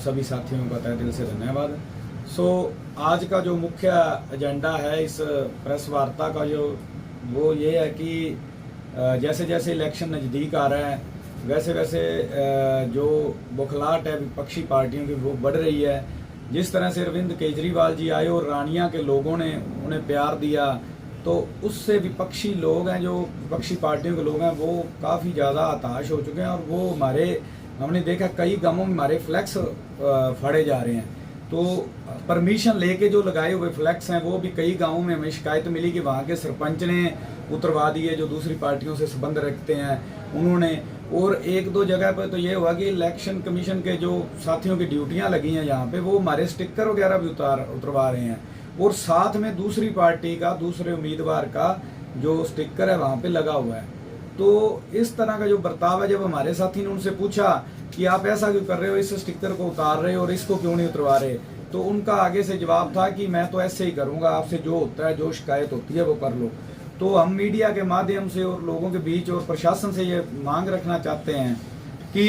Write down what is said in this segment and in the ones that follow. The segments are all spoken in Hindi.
सभी साथियों का तहे दिल से धन्यवाद। आज का जो मुख्य एजेंडा है इस प्रेस वार्ता का वो ये है कि जैसे जैसे इलेक्शन नज़दीक आ रहा है वैसे वैसे जो बौखलाहट है विपक्षी पार्टियों की वो बढ़ रही है। जिस तरह से अरविंद केजरीवाल जी आए और रानिया के लोगों ने उन्हें प्यार दिया, तो उससे विपक्षी लोग हैं, जो विपक्षी पार्टियों के लोग हैं, वो काफ़ी ज़्यादा हताश हो चुके हैं और हमने देखा कई गांवों में हमारे फ्लैक्स फाड़े जा रहे हैं। तो परमिशन लेके जो लगाए हुए फ्लैक्स हैं वो भी कई गांवों में हमें शिकायत मिली कि वहाँ के सरपंच ने उतरवा दिए, जो दूसरी पार्टियों से संबंध रखते हैं उन्होंने। और एक दो जगह पर तो ये हुआ कि इलेक्शन कमीशन के जो साथियों की ड्यूटियां लगी हैं यहाँ पे, वो हमारे स्टिकर वगैरह भी उतरवा रहे हैं और साथ में दूसरी पार्टी का, दूसरे उम्मीदवार का जो स्टिकर है वहाँ पे लगा हुआ है। तो इस तरह का जो बर्ताव है, जब हमारे साथी ने उनसे पूछा कि आप ऐसा क्यों कर रहे हो, इस स्टिकर को उतार रहे हो और इसको क्यों नहीं उतरवा रहे, तो उनका आगे से जवाब था कि मैं तो ऐसे ही करूंगा, आपसे जो होता है, जो शिकायत होती है वो कर लो। तो हम मीडिया के माध्यम से और लोगों के बीच और प्रशासन से ये मांग रखना चाहते हैं कि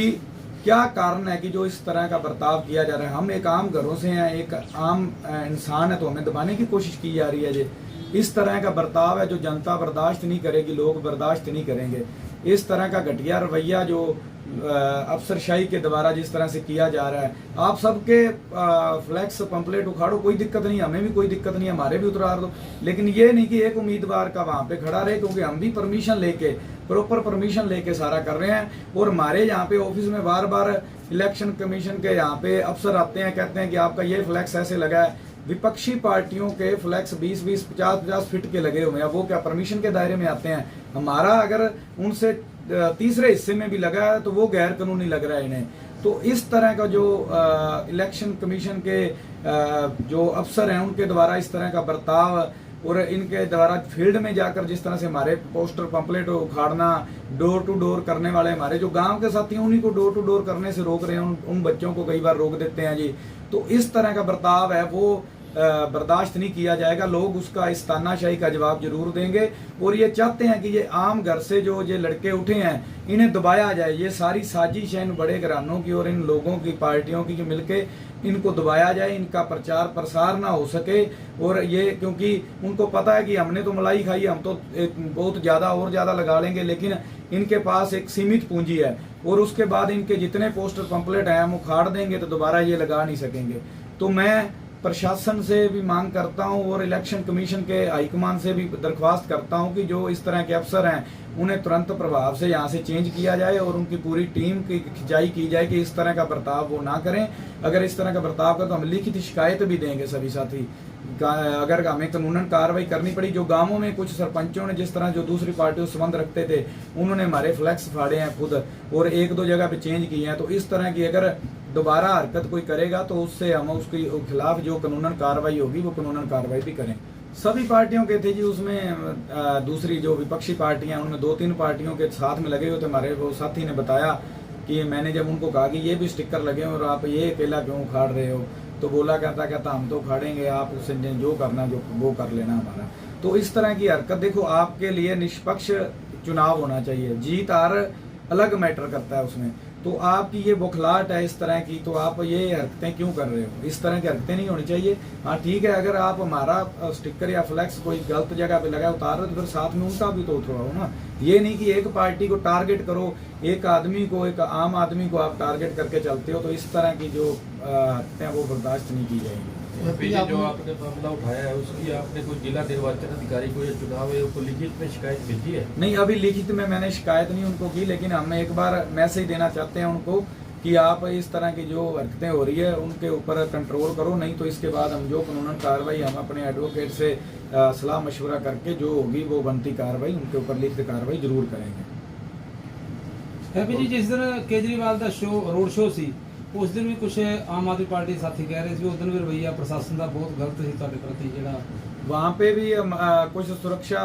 क्या कारण है कि जो इस तरह का बर्ताव किया जा रहा है। हम एक आम घरों से हैं, एक आम इंसान है, तो हमें दबाने की कोशिश की जा रही है। जी इस तरह का बर्ताव है जो जनता बर्दाश्त नहीं करेगी, लोग बर्दाश्त नहीं करेंगे। इस तरह का घटिया रवैया जो अफसरशाही के द्वारा जिस तरह से किया जा रहा है, आप सबके फ्लैक्स पंपलेट उखाड़ो, कोई दिक्कत नहीं, हमें भी कोई दिक्कत नहीं, हमारे भी उतार दो, लेकिन ये नहीं कि एक उम्मीदवार का वहां पे खड़ा रहे, क्योंकि हम भी परमिशन लेके, प्रॉपर परमिशन लेके सारा कर रहे हैं। और हमारे यहाँ पे ऑफिस में बार बार इलेक्शन कमीशन के यहाँ पे अफसर आते हैं, कहते हैं कि आपका ये फ्लैक्स ऐसे लगा है। विपक्षी पार्टियों के फ्लैक्स 20-20, 50-50 फीट के लगे हुए हैं, वो क्या परमिशन के दायरे में आते हैं? हमारा अगर उनसे तीसरे हिस्से में भी लगा है तो वो गैर कानूनी लग रहा है इन्हें। तो इस तरह का जो इलेक्शन कमीशन के जो अफसर हैं उनके द्वारा इस तरह का बर्ताव और इनके द्वारा फील्ड में जाकर जिस तरह से हमारे पोस्टर पंपलेट उखाड़ना, डोर टू डोर करने वाले हमारे जो गांव के साथी हैं उन्हीं को डोर टू डोर करने से रोक रहे हैं, उन बच्चों को कई बार रोक देते हैं जी। तो इस तरह का बर्ताव है वो बर्दाश्त नहीं किया जाएगा। लोग उसका इस तानाशाही का जवाब जरूर देंगे और ये चाहते हैं कि ये आम घर से जो ये लड़के उठे हैं इन्हें दबाया जाए। ये सारी साजिश है इन बड़े घरानों की और इन लोगों की, पार्टियों की, मिलके इनको दबाया जाए, इनका प्रचार प्रसार ना हो सके। और ये क्योंकि उनको पता है कि हमने तो मलाई खाई, हम तो बहुत ज्यादा और ज्यादा लगा लेंगे, लेकिन इनके पास एक सीमित पूंजी है और उसके बाद इनके जितने पोस्टर पंपलेट हैं हम उखाड़ देंगे तो दोबारा ये लगा नहीं सकेंगे। तो मैं प्रशासन से भी मांग करता हूं और इलेक्शन कमीशन के हाईकमान से भी दरख्वास्त करता हूं कि जो इस तरह के अफसर हैं उन्हें तुरंत प्रभाव से यहां से चेंज किया जाए और उनकी पूरी टीम की खिंचाई की जाए कि इस तरह का बर्ताव वो ना करें। अगर इस तरह का बर्ताव करें तो हम लिखित शिकायत भी देंगे सभी साथी। अगर हमें कानूनन कार्रवाई करनी पड़ी, जो गांवों में कुछ सरपंचों ने जिस तरह जो दूसरी पार्टियों से संबंध रखते थे उन्होंने हमारे फ्लैक्स फाड़े हैं खुद और एक दो जगह पे चेंज किए हैं, तो इस तरह की अगर दोबारा हरकत कोई करेगा तो उससे हम उसके खिलाफ जो कानूनन कार्रवाई होगी वो कानूनन कार्रवाई भी करें। सभी पार्टियों के थे जी, उसमें दूसरी जो विपक्षी पार्टियां उनमें 2-3 पार्टियों के साथ में लगे हुए थे। हमारे वो साथी ने बताया कि मैंने जब उनको कहा कि ये भी स्टिकर लगे और आप ये अकेला क्यों उखाड़ रहे हो, तो बोला कहता हम तो उखाड़ेंगे, आप उससे जो करना जो वो कर लेना हमारा। तो इस तरह की हरकत, देखो आपके लिए निष्पक्ष चुनाव होना चाहिए, जीत हार अलग मैटर करता है उसमें। तो आपकी ये बौखलाहट है इस तरह की, तो आप ये हरकतें क्यों कर रहे हो? इस तरह की हरकतें नहीं होनी चाहिए। हाँ ठीक है, अगर आप हमारा स्टिकर या फ्लैक्स कोई गलत जगह पे लगा उतार रहे हो तो फिर साथ में उनका भी तो उतरवाओ ना। ये नहीं कि एक पार्टी को टारगेट करो, एक आदमी को, एक आम आदमी को आप टारगेट करके चलते हो, तो इस तरह की जो हरकतें वो बर्दाश्त नहीं की जाएगी। जो आपने मामला उठाया है उसकी आपने कोई जिला निर्वाचन अधिकारी को या चुनाव आयोग को लिखित में शिकायत भेजी है? नहीं, अभी लिखित में मैंने शिकायत नहीं उनको की, लेकिन हम एक बार मैसेज देना चाहते हैं उनको कि आप इस तरह की जो हरकतें हो रही है उनके ऊपर कंट्रोल करो, नहीं तो इसके बाद हम जो कानूनन कार्रवाई हम अपने एडवोकेट से सलाह मशवरा करके जो होगी वो बनती कार्रवाई उनके ऊपर लिखित कार्रवाई जरूर करेंगे। हैप्पी जी, जिस दिन केजरीवाल का रोड शो सी उस दिन भी कुछ आम आदमी पार्टी साथी कह रहे थे उस दिन भी रवैया प्रशासन का बहुत गलत सी तुहाडे प्रति जेड़ा वहाँ पे भी कुछ सुरक्षा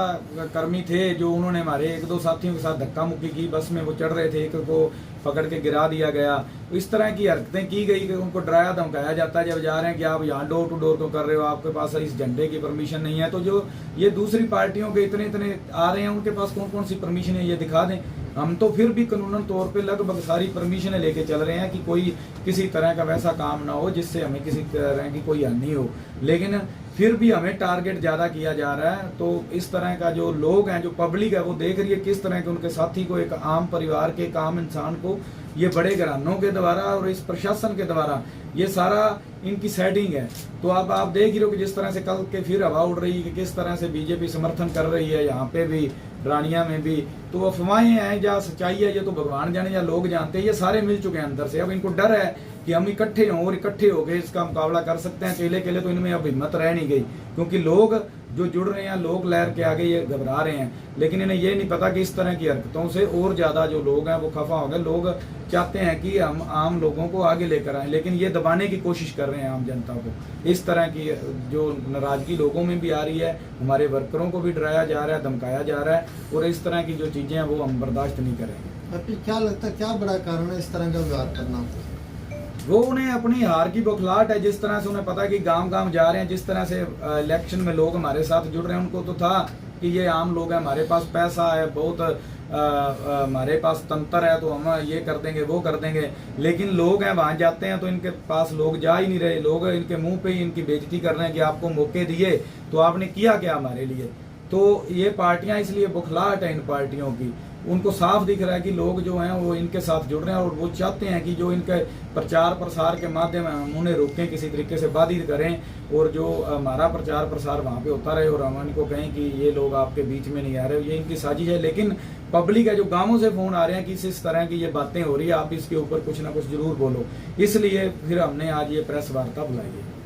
कर्मी थे जो उन्होंने हमारे 1-2 साथियों के साथ धक्का मुक्की की, बस में वो चढ़ रहे थे, एक को पकड़ के गिरा दिया गया। इस तरह की हरकतें की गई कि उनको डराया धमकाया जाता है जब जा रहे हैं कि आप यहाँ डोर टू डोर तो कर रहे हो, आपके पास इस झंडे की परमिशन नहीं है। तो जो ये दूसरी पार्टियों के इतने आ रहे हैं उनके पास कौन कौन सी परमिशन है ये दिखा दें। हम तो फिर भी कानूनन तौर पे लगभग सारी परमिशनें लेके चल रहे हैं कि कोई किसी तरह का वैसा काम ना हो जिससे हमें किसी तरह की कोई हानि हो, लेकिन फिर भी हमें टारगेट ज़्यादा किया जा रहा है। तो इस तरह का जो लोग हैं, जो पब्लिक है, वो देख रही है किस तरह के उनके साथी को, एक आम परिवार के, एक आम इंसान को ये बड़े घरानों के द्वारा और इस प्रशासन के द्वारा ये सारा इनकी सेटिंग है। तो अब आप देख ही रहे हो कि जिस तरह से कल के फिर हवा उड़ रही है कि किस तरह से बीजेपी समर्थन कर रही है, यहाँ पे भी रानिया में भी। तो अफवाहें हैं या सच्चाई है ये तो भगवान जाने या लोग जानते हैं। ये सारे मिल चुके हैं अंदर से। अब इनको डर है कि हम इकट्ठे हों और इकट्ठे होकर इसका मुकाबला कर सकते हैं। अकेले अकेले तो इनमें अब हिम्मत रह नहीं गई, क्योंकि लोग जो जुड़ रहे हैं, लोग लहर के आगे ये घबरा रहे हैं। लेकिन इन्हें ये नहीं पता कि इस तरह की हरकतों से और ज़्यादा जो लोग हैं वो खफा हो गए। लोग चाहते हैं कि हम आम लोगों को आगे लेकर आएं, लेकिन ये दबाने की कोशिश कर रहे हैं आम जनता को। इस तरह की जो नाराजगी लोगों में भी आ रही है, हमारे वर्करों को भी डराया जा रहा है, धमकाया जा रहा है, और इस तरह की जो चीज़ें हैं वो हम बर्दाश्त नहीं करेंगे। आपको क्या लगता है क्या बड़ा कारण है इस तरह का व्यवहार करना? वो उन्हें अपनी हार की बौखलाहट है। जिस तरह से उन्हें पता है कि गांव-गांव जा रहे हैं, जिस तरह से इलेक्शन में लोग हमारे साथ जुड़ रहे हैं, उनको तो था कि ये आम लोग हैं, हमारे पास पैसा है, बहुत हमारे पास तंत्र है, तो हम ये कर देंगे, वो कर देंगे। लेकिन लोग हैं वहाँ जाते हैं तो इनके पास लोग जा ही नहीं रहे। लोग इनके मुंह पे ही इनकी बेइज्जती कर रहे हैं कि आपको मौके दिए तो आपने किया क्या हमारे लिए। तो ये पार्टियां, इसलिए बौखलाहट है इन पार्टियों की। उनको साफ दिख रहा है कि लोग जो हैं वो इनके साथ जुड़ रहे हैं, और वो चाहते हैं कि जो इनके प्रचार प्रसार के माध्यम हम उन्हें रोकें, किसी तरीके से बाधित करें, और जो हमारा प्रचार प्रसार वहाँ पे होता रहे और हम इनको कहें कि ये लोग आपके बीच में नहीं आ रहे। ये इनकी साजिश है। लेकिन पब्लिक है, जो गाँवों से फ़ोन आ रहे हैं कि इस तरह की ये बातें हो रही है, आप इसके ऊपर कुछ ना कुछ जरूर बोलो। इसलिए फिर हमने आज ये प्रेस वार्ता बुलाई है।